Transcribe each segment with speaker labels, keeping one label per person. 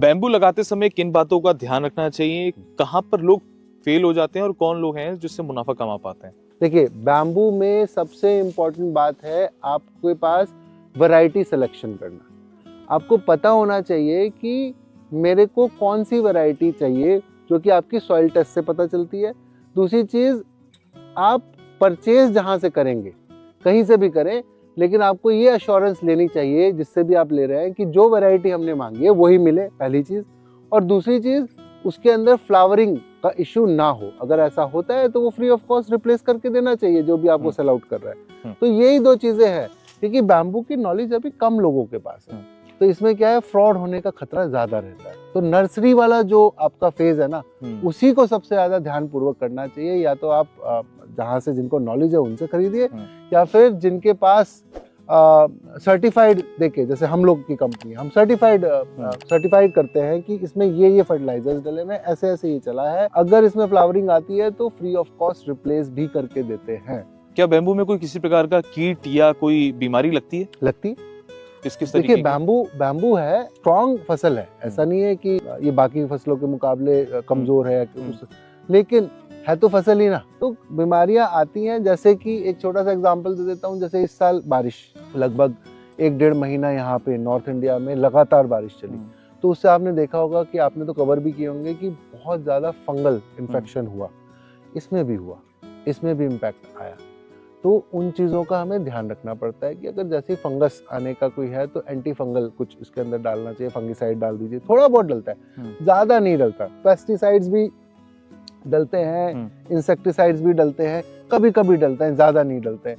Speaker 1: Bamboo लगाते समय किन बातों का ध्यान रखना चाहिए, कहाँ पर लोग फेल हो जाते हैं और कौन लोग हैं जिससे मुनाफा कमा पाते हैं?
Speaker 2: देखिए, बैम्बू में सबसे इम्पोर्टेंट बात है आपके पास वैरायटी सिलेक्शन करना। आपको पता होना चाहिए कि मेरे को कौन सी वैरायटी चाहिए, जो कि आपकी सॉइल टेस्ट से पता चलती है। दूसरी चीज़, आप परचेज जहाँ से करेंगे, कहीं से भी करें, लेकिन आपको ये अश्योरेंस लेनी चाहिए जिससे भी आप ले रहे हैं कि जो वैरायटी हमने मांगी है वही मिले, पहली चीज़। और दूसरी चीज़, उसके अंदर फ्लावरिंग का इशू ना हो। अगर ऐसा होता है तो वो फ्री ऑफ कॉस्ट रिप्लेस करके देना चाहिए जो भी आपको सेल आउट कर रहा है। तो यही दो चीज़ें हैं, क्योंकि बैम्बू की नॉलेज अभी कम लोगों के पास है, तो इसमें क्या है, फ्रॉड होने का खतरा ज़्यादा रहता है। तो नर्सरी वाला जो आपका फेज है ना, उसी को सबसे ज़्यादा ध्यानपूर्वक करना चाहिए। या तो आप जहाँ से जिनको नॉलेज है उनसे खरीदिए, या फिर जिनके पास सर्टिफाइड देके, जैसे हम लोग की कंपनी, हम सर्टिफाइड करते हैं कि इसमें ये फर्टिलाइजर्स डले हैं, ऐसे ऐसे ये चला है, अगर इसमें फ्लावरिंग आती है तो फ्री ऑफ कॉस्ट रिप्लेस भी करके देते हैं।
Speaker 1: क्या बैम्बू में कोई किसी प्रकार का कीट या कोई बीमारी लगती है?
Speaker 2: लगती।
Speaker 1: किस तरीके
Speaker 2: देखिए, बैम्बू है, स्ट्रॉन्ग फसल है, ऐसा नहीं है कि ये बाकी फसलों के मुकाबले कमजोर है, लेकिन है तो फसल ही ना। तो बीमारियां आती हैं, जैसे कि एक छोटा सा एग्जांपल दे देता हूँ। जैसे इस साल बारिश लगभग 1-1.5 महीना यहाँ पे नॉर्थ इंडिया में लगातार बारिश चली, तो उससे आपने देखा होगा कि आपने तो कवर भी किए होंगे कि बहुत ज़्यादा फंगल इन्फेक्शन हुआ। इसमें भी हुआ, इसमें भी इम्पैक्ट आया। तो उन चीज़ों का हमें ध्यान रखना पड़ता है कि अगर जैसे फंगस आने का कोई है तो एंटी फंगल कुछ इसके अंदर डालना चाहिए, फंगिसाइड डाल दीजिए। थोड़ा बहुत डलता है, ज़्यादा नहीं डलता। पेस्टिसाइड्स भी डलते हैं, इंसेक्टिसाइड्स भी डलते हैं, कभी कभी डलते हैं, ज़्यादा नहीं डलते हैं।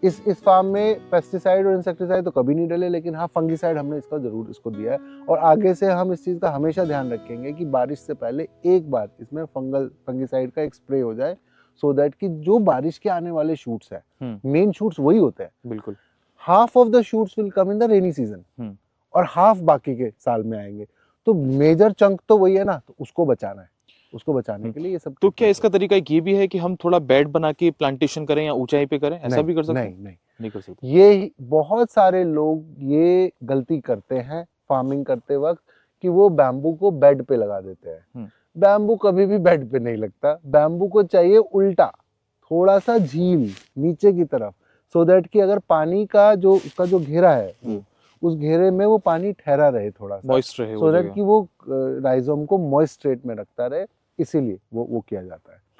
Speaker 2: इस फार्म में पेस्टिसाइड और इंसेक्टिसाइड तो कभी नहीं डले, लेकिन हाँ, फंगिसाइड हमने इसका ज़रूर इसको दिया है। और आगे से हम इस चीज़ का हमेशा ध्यान रखेंगे कि बारिश से पहले एक बार इसमें फंगिसाइड का एक स्प्रे हो जाए, सो दैट कि जो बारिश के आने वाले शूट्स हैं, मेन शूट्स वही होते हैं।
Speaker 1: बिल्कुल।
Speaker 2: Half of the shoots will come in the rainy season और हाफ बाकी के साल में आएंगे। तो मेजर चंक तो वही है ना, तो उसको बचाना है। उसको बचाने के लिए ये सब।
Speaker 1: तो क्या इसका तरीका एक ये भी है कि हम थोड़ा बेड बना के प्लांटेशन करें या ऊंचाई पे करें, ऐसा भी कर सकते हैं? नहीं कर सकते।
Speaker 2: ये बहुत सारे लोग ये गलती करते हैं फार्मिंग करते वक्त कि वो बैम्बू को बेड पे लगा देते हैं। बैम्बू कभी भी बेड पे नहीं लगता। बैम्बू को चाहिए उल्टा, थोड़ा सा झील नीचे की तरफ, सो दैट कि अगर पानी का जो उसका जो घेरा है, उस घेरे में वो पानी ठहरा रहे, थोड़ा सा मॉइस्ट रहे, सो दैट कि वो राइजोम को मॉइस्ट स्टेट में रखता रहे। इसीलिए वो किया जाता है।